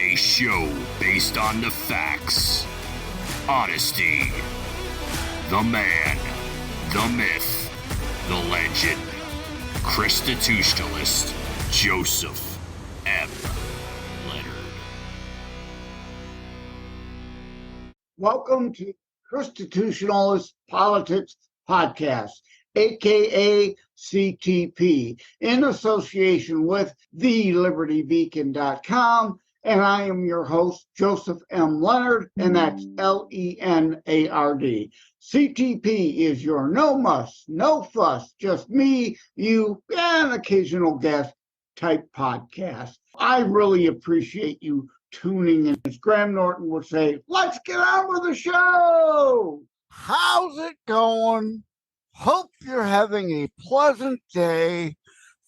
A show based on the facts, honesty, the man, the myth, the legend. ChristiTutionalist Joseph M. Leonard. Welcome to ChristiTutionalist Politics Podcast, aka CTP, in association with thelibertybeacon.com. And I am your host, Joseph M. Leonard, and that's Leonard. CTP is your no muss, no fuss, just me, you, and occasional guest type podcast. I really appreciate you tuning in. As Graham Norton would say, let's get on with the show. How's it going? Hope you're having a pleasant day.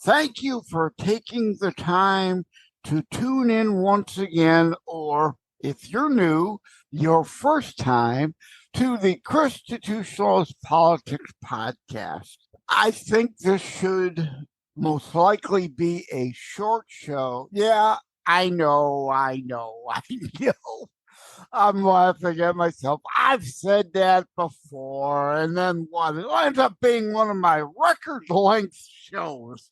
Thank you for taking the time to tune in once again, or if you're new, your first time to the ChristiTutionalist Politics Podcast. I think this should most likely be a short show. Yeah, I know. I'm laughing at myself. I've said that before, and then what? It ends up being one of my record length shows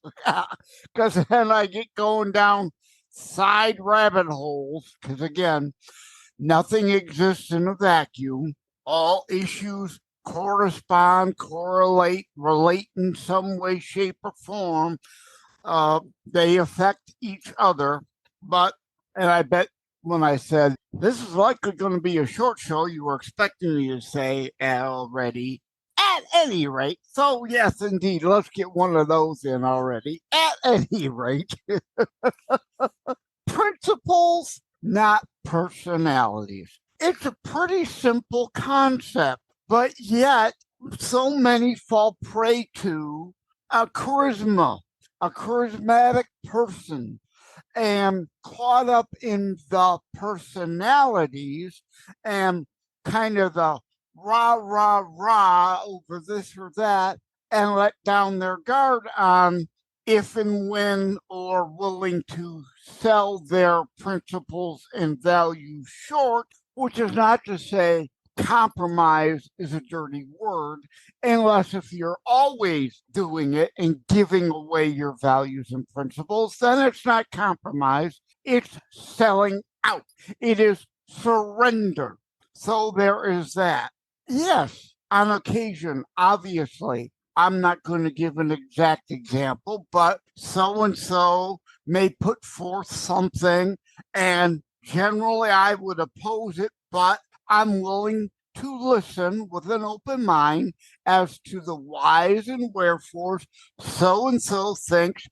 because then I get going down side rabbit holes because, again, nothing exists in a vacuum. All issues correspond, correlate, relate in some way, shape, or form. They affect each other. And I bet when I said this is likely going to be a short show, you were expecting me to say already. At any rate, so yes, indeed, let's get one of those in already. At any rate, principles, not personalities. It's a pretty simple concept, but yet so many fall prey to a charisma, a charismatic person, and caught up in the personalities and kind of the rah over this or that, and let down their guard on if and when or willing to sell their principles and values short, which is not to say compromise is a dirty word, unless if you're always doing it and giving away your values and principles, then it's not compromise, it's selling out. It is surrender. So there is that. Yes, on occasion, obviously, I'm not going to give an exact example, but so-and-so may put forth something, and generally I would oppose it, but I'm willing to listen with an open mind as to the whys and wherefores so-and-so thinks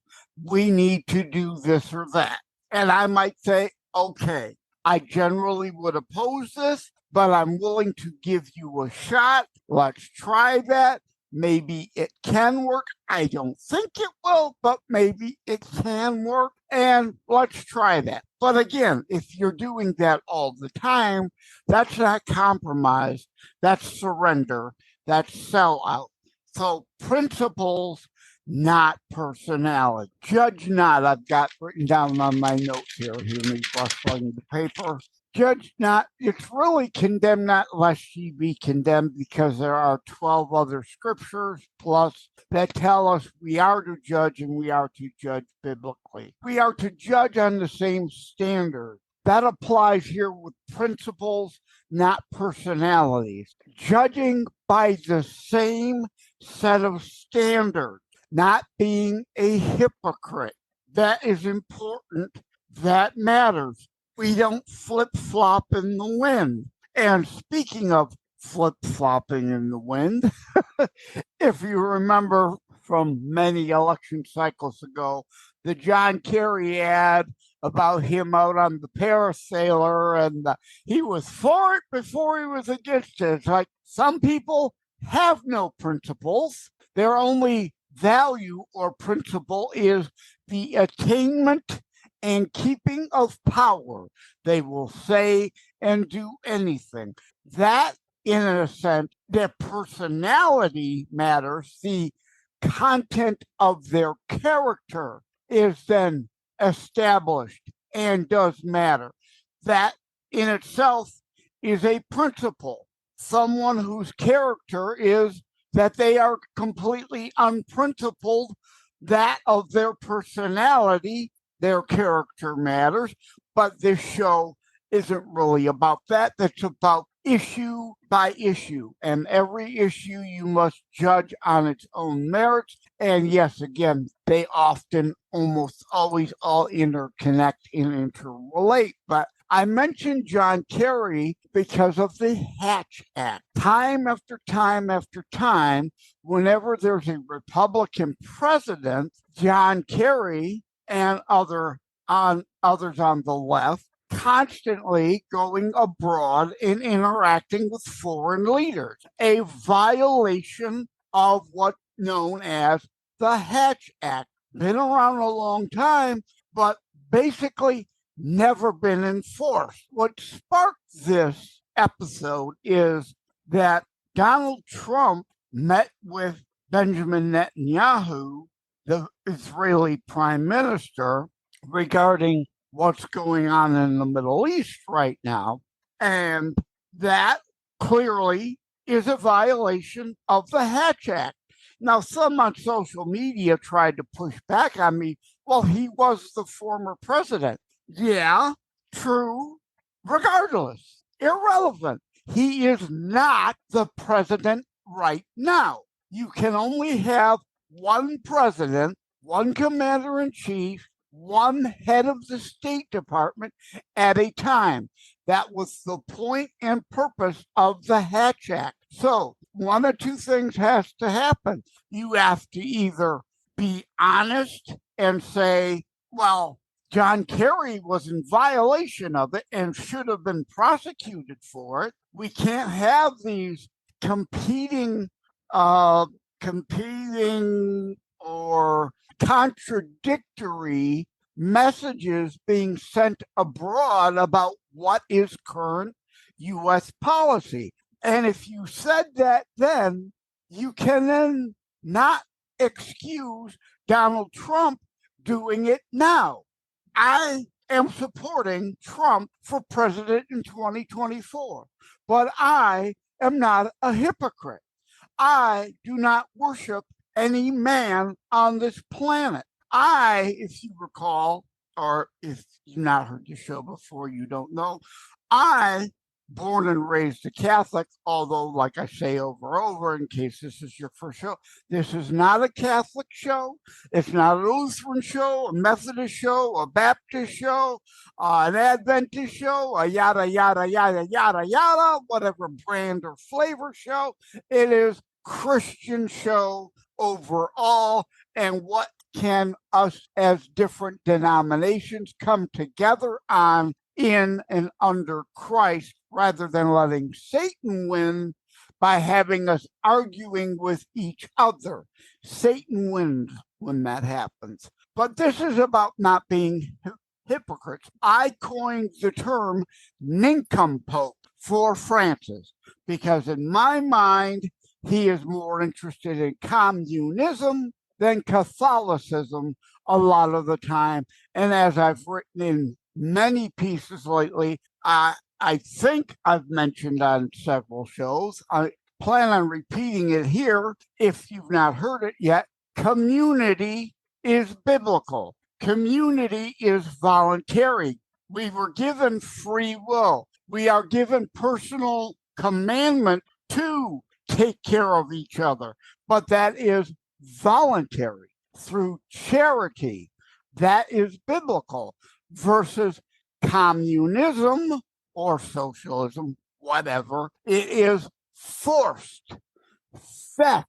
we need to do this or that. And I might say, okay, I generally would oppose this, but I'm willing to give you a shot. Let's try that. Maybe it can work. I don't think it will, but maybe it can work. And let's try that. But again, if you're doing that all the time, that's not compromise. That's surrender. That's sellout. So principles, not personality. Judge not. I've got written down on my notes here. Hear me rustling the paper. Judge not, it's really condemn not lest ye be condemned, because there are 12 other scriptures plus that tell us we are to judge, and we are to judge biblically. We are to judge on the same standard. That applies here with principles, not personalities. Judging by the same set of standards, not being a hypocrite. That is important. That matters. We don't flip-flop in the wind. And speaking of flip-flopping in the wind, if you remember from many election cycles ago, the John Kerry ad about him out on the parasailer, and he was for it before he was against it. It's like some people have no principles. Their only value or principle is the attainment and keeping of power. They will say and do anything. That, in a sense, their personality matters. The content of their character is then established and does matter. that in itself is a principle. Someone whose character is that they are completely unprincipled, that of their personality, their character matters. But this show isn't really about that. It's about issue by issue, and every issue you must judge on its own merits. And yes, again, they often almost always all interconnect and interrelate. But I mentioned John Kerry because of the Hatch Act. Time after time after time, whenever there's a Republican president, John Kerry and others on the left constantly going abroad and interacting with foreign leaders, a violation of what's known as the Hatch Act. Been around a long time, but basically never been enforced. What sparked this episode is that Donald Trump met with Benjamin Netanyahu, the Israeli prime minister, regarding what's going on in the Middle East right now. And that clearly is a violation of the Hatch Act. Now, some on social media tried to push back on me. Well, he was the former president. Yeah, true. Regardless, irrelevant. He is not the president right now. You can only have one president, one commander-in-chief, one head of the State Department at a time. That was the point and purpose of the Hatch Act. So one of two things has to happen. You have to either be honest and say, well, John Kerry was in violation of it and should have been prosecuted for it. We can't have these competing or contradictory messages being sent abroad about what is current U.S. policy. And if you said that then, you can then not excuse Donald Trump doing it now. I am supporting Trump for president in 2024, but I am not a hypocrite. I do not worship any man on this planet. If you recall, or if you've not heard the show before, you don't know, born and raised a Catholic, although, like I say over, in case this is your first show, this is not a Catholic show. It's not a Lutheran show, a Methodist show, a Baptist show, an Adventist show, a yada, yada, yada, yada, yada, whatever brand or flavor show. It is Christian show overall. And what can us as different denominations come together on in and under Christ, rather than letting Satan win by having us arguing with each other. Satan wins when that happens. But this is about not being hypocrites. I coined the term nincompoop for Francis because in my mind, he is more interested in communism than Catholicism a lot of the time. And as I've written in many pieces lately, I think I've mentioned on several shows, I plan on repeating it here if you've not heard it yet. Community is biblical. Community is voluntary. We were given free will. We are given personal commandment to take care of each other, but that is voluntary through charity. That is biblical versus communism or socialism, whatever. It is forced, theft,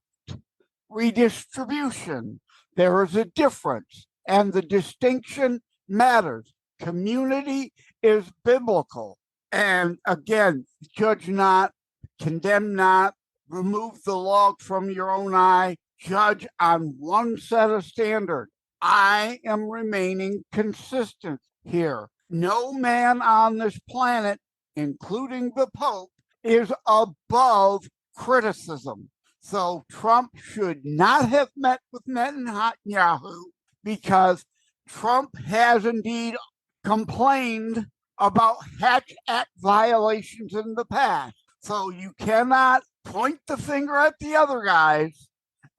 redistribution. There is a difference, and the distinction matters. Community is biblical. And again, judge not, condemn not, remove the log from your own eye, judge on one set of standards. I am remaining consistent here. No man on this planet, including the Pope, is above criticism. So Trump should not have met with Netanyahu because Trump has indeed complained about Hatch Act violations in the past. So you cannot point the finger at the other guys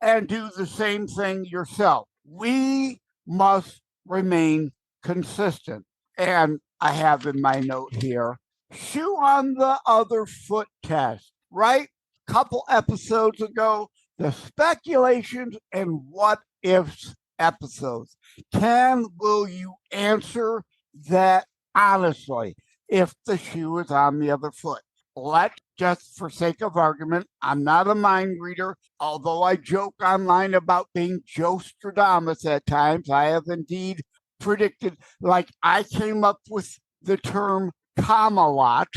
and do the same thing yourself. We must remain consistent. And I have in my note here, shoe on the other foot test, right? Couple episodes ago, the speculations and what ifs episodes. Will you answer that honestly if the shoe is on the other foot? Let's just, for sake of argument, I'm not a mind reader, although I joke online about being Joe Stradamus at times. I have indeed predicted, like I came up with the term Camelot,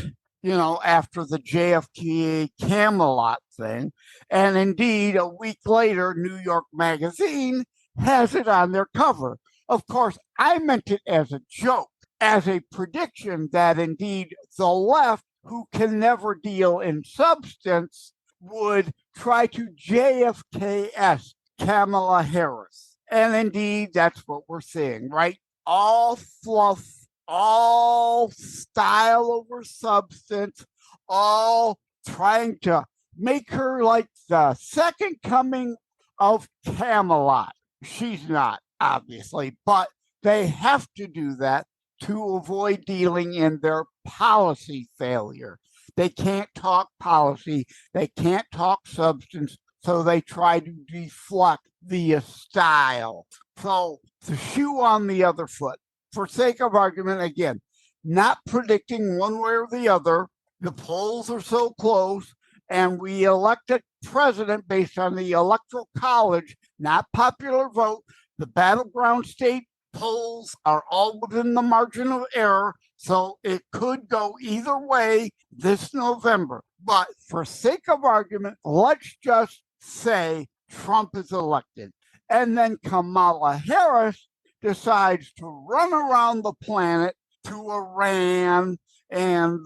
after the JFK Camelot thing. And indeed, a week later, New York Magazine has it on their cover. Of course, I meant it as a joke, as a prediction that indeed the left, who can never deal in substance, would try to JFK-esque Kamala Harris. And indeed, that's what we're seeing, right? All fluff, all style over substance, all trying to make her like the second coming of Camelot. She's not, obviously, but they have to do that to avoid dealing in their policy failure. They can't talk policy, they can't talk substance, so they try to deflect via style. So the shoe on the other foot. For sake of argument, again, not predicting one way or the other. The polls are so close, and we elect a president based on the Electoral College, not popular vote. The battleground state polls are all within the margin of error, so it could go either way this November. But for sake of argument, let's just say Trump is elected. And then Kamala Harris decides to run around the planet to Iran and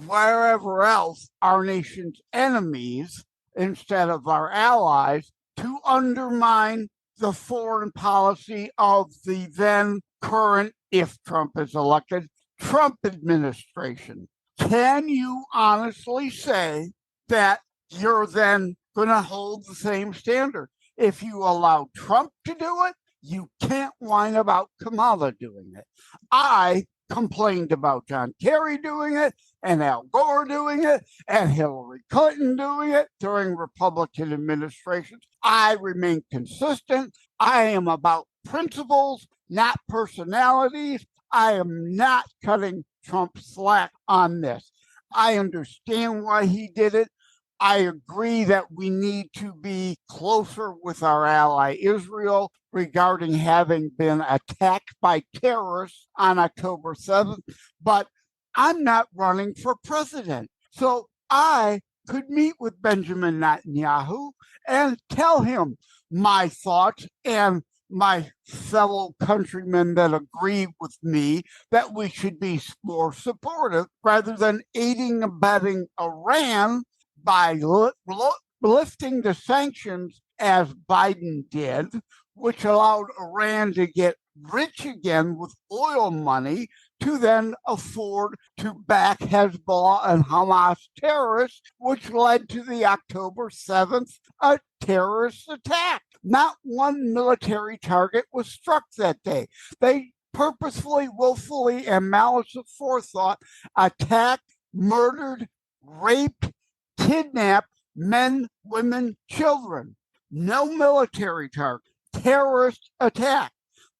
wherever else, our nation's enemies instead of our allies, to undermine the foreign policy of the then current, if Trump is elected, Trump administration. Can you honestly say that you're then going to hold the same standard? If you allow Trump to do it, you can't whine about Kamala doing it. I complained about John Kerry doing it, and Al Gore doing it, and Hillary Clinton doing it during Republican administrations. I remain consistent. I am about principles, not personalities. I am not cutting Trump slack on this. I understand why he did it. I agree that we need to be closer with our ally Israel regarding having been attacked by terrorists on October 7th, but I'm not running for president. So I could meet with Benjamin Netanyahu and tell him my thoughts and my fellow countrymen that agree with me that we should be more supportive rather than aiding and abetting Iran by lifting the sanctions as Biden did, which allowed Iran to get rich again with oil money to then afford to back Hezbollah and Hamas terrorists, which led to the October 7th terrorist attack. Not one military target was struck that day. They purposefully, willfully, and malice of forethought attacked, murdered, raped, kidnapped men, women, children. No military target. Terrorist attack.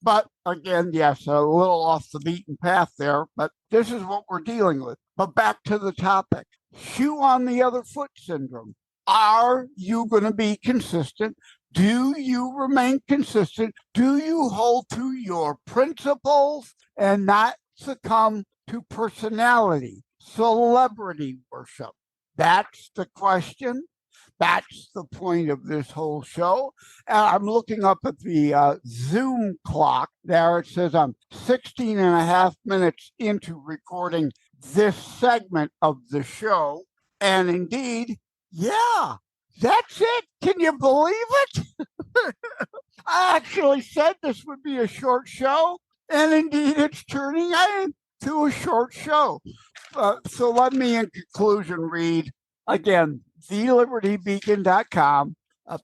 But again, yes, a little off the beaten path there, but this is what we're dealing with. But back to the topic. Shoe on the other foot syndrome. Are you going to be consistent? Do you remain consistent? Do you hold to your principles and not succumb to personality, celebrity worship? That's the question. That's the point of this whole show. I'm looking up at the Zoom clock there. It says I'm 16 and a half minutes into recording this segment of the show. And indeed, yeah, that's it. Can you believe it? I actually said this would be a short show. And indeed, it's turning to a short show. So let me, in conclusion, read again, thelibertybeacon.com.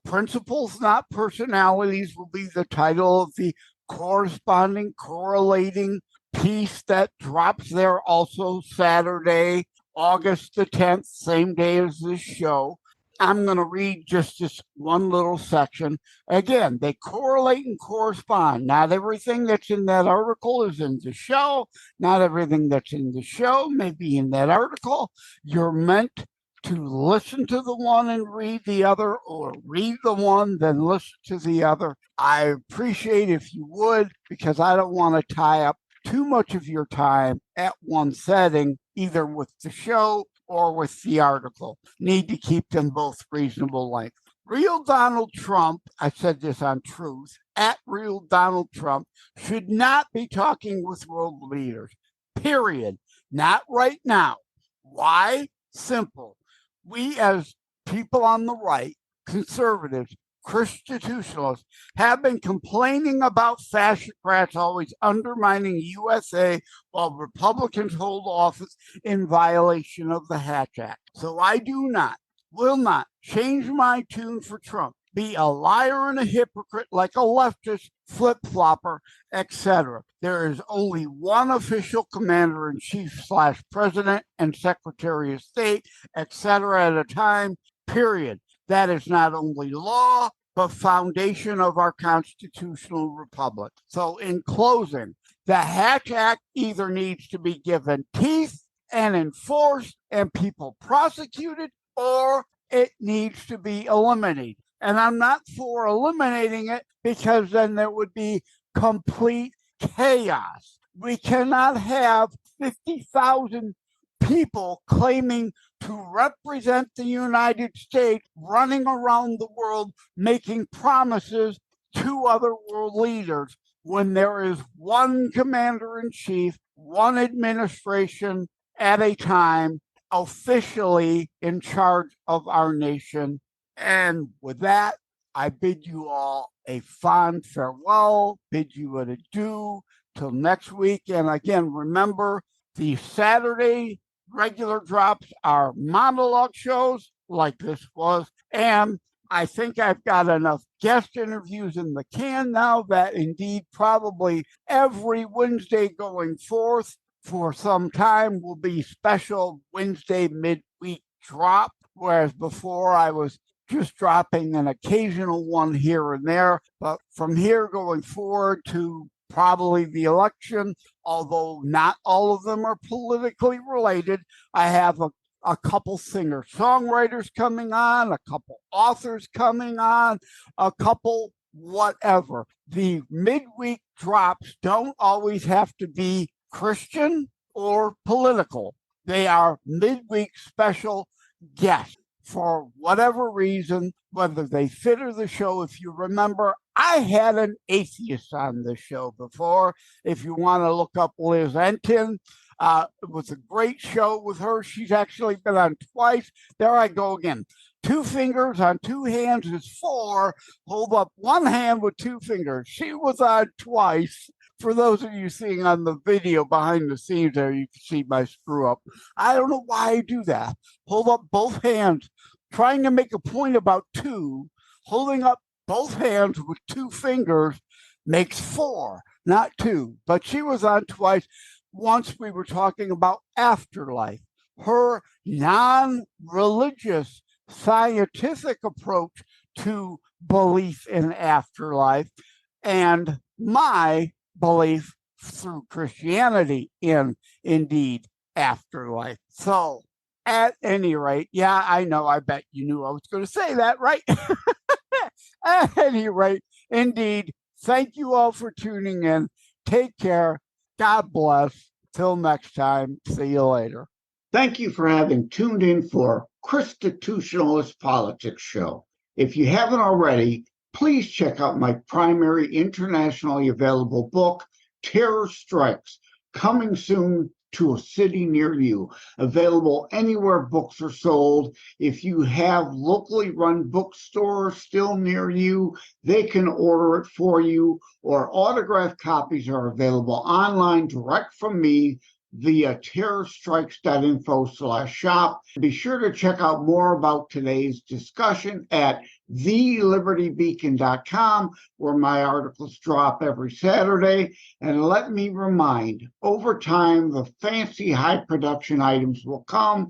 Principles, Not Personalities will be the title of the corresponding, correlating piece that drops there also Saturday, August the 10th, same day as this show. I'm going to read just this one little section. Again, they correlate and correspond. Not everything that's in that article is in the show. Not everything that's in the show may be in that article. You're meant to listen to the one and read the other, or read the one, then listen to the other. I appreciate if you would, because I don't want to tie up too much of your time at one setting, either with the show or with the article. Need to keep them both reasonable length. Real Donald Trump, I said this on Truth, at Real Donald Trump, should not be talking with world leaders, period. Not right now. Why? Simple. We as people on the right, conservatives, ChristiTutionalists, have been complaining about fascocrats always undermining USA while Republicans hold office in violation of the Hatch Act. So I will not change my tune for Trump, be a liar and a hypocrite like a leftist, flip-flopper, etc. There is only one official commander-in-chief / president and secretary of state, etc. at a time, period. That is not only law, but foundation of our constitutional republic. So in closing, the Hatch Act either needs to be given teeth and enforced and people prosecuted, or it needs to be eliminated. And I'm not for eliminating it, because then there would be complete chaos. We cannot have 50,000 people claiming to represent the United States running around the world making promises to other world leaders when there is one commander-in-chief, one administration at a time officially in charge of our nation. And with that, I bid you all a fond farewell, bid you an adieu till next week. And again, remember, the Saturday regular drops are monologue shows like this was. And I think I've got enough guest interviews in the can now that indeed probably every Wednesday going forth for some time will be special Wednesday midweek drop, whereas before I was just dropping an occasional one here and there. But from here going forward to probably the election, although not all of them are politically related, I have a couple singer-songwriters coming on, a couple authors coming on, a couple whatever. The midweek drops don't always have to be Christian or political. They are midweek special guests. For whatever reason, whether they fit or the show. If you remember, I had an atheist on the show before. If you want to look up Liz Entin, it was a great show with her. She's actually been on twice. There I go again. 2 fingers on 2 hands is 4. Hold up one hand with 2 fingers. She was on twice. For those of you seeing on the video behind the scenes there, you can see my screw up. I don't know why I do that. Hold up both hands, trying to make a point about 2. Holding up both hands with 2 fingers makes 4, not 2. But she was on twice. Once we were talking about afterlife, her non-religious scientific approach to belief in afterlife, and my belief through Christianity in indeed afterlife. So at any rate, yeah, I know, I bet you knew I was going to say that, right? At any rate, indeed, thank you all for tuning in. Take care. God bless. Till next time. See you later. Thank you for having tuned in for ChristiTutionalist Politics Show. If you haven't already, please check out my primary internationally available book, Terror Strikes, coming soon to a city near you. Available anywhere books are sold. If you have locally run bookstores still near you, they can order it for you, or autographed copies are available online direct from me via terrorstrikes.info/shop. Be sure to check out more about today's discussion at thelibertybeacon.com, where my articles drop every Saturday. And let me remind, over time, the fancy high production items will come.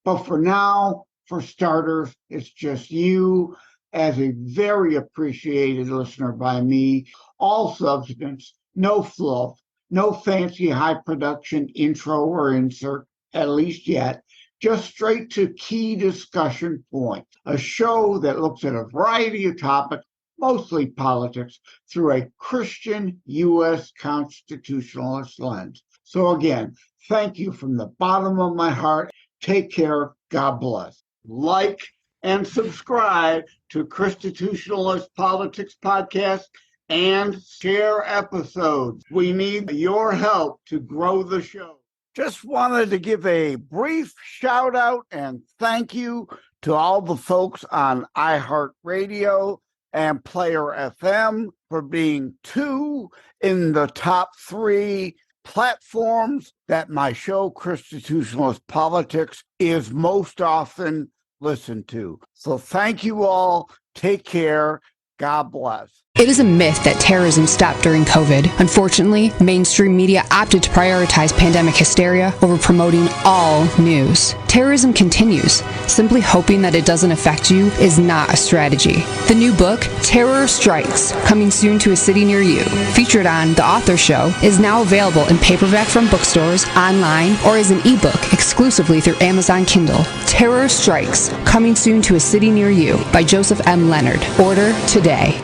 But for now, for starters, it's just you as a very appreciated listener by me. All substance, no fluff, no fancy high production intro or insert, at least yet. Just straight to key discussion points. A show that looks at a variety of topics, mostly politics, through a Christian U.S. constitutionalist lens. So again, thank you from the bottom of my heart. Take care. God bless. Like and subscribe to ChristiTutionalist Politics Podcast and share episodes. We need your help to grow the show. Just wanted to give a brief shout out and thank you to all the folks on iHeartRadio and Player FM for being 2 in the top 3 platforms that my show, ChristiTutionalist Politics, is most often listened to. So thank you all. Take care. God bless. It is a myth that terrorism stopped during COVID. Unfortunately, mainstream media opted to prioritize pandemic hysteria over promoting all news. Terrorism continues. Simply hoping that it doesn't affect you is not a strategy. The new book, Terror Strikes, coming soon to a city near you, featured on The Author Show, is now available in paperback from bookstores, online, or as an ebook exclusively through Amazon Kindle. Terror Strikes, coming soon to a city near you by Joseph M. Leonard. Order today.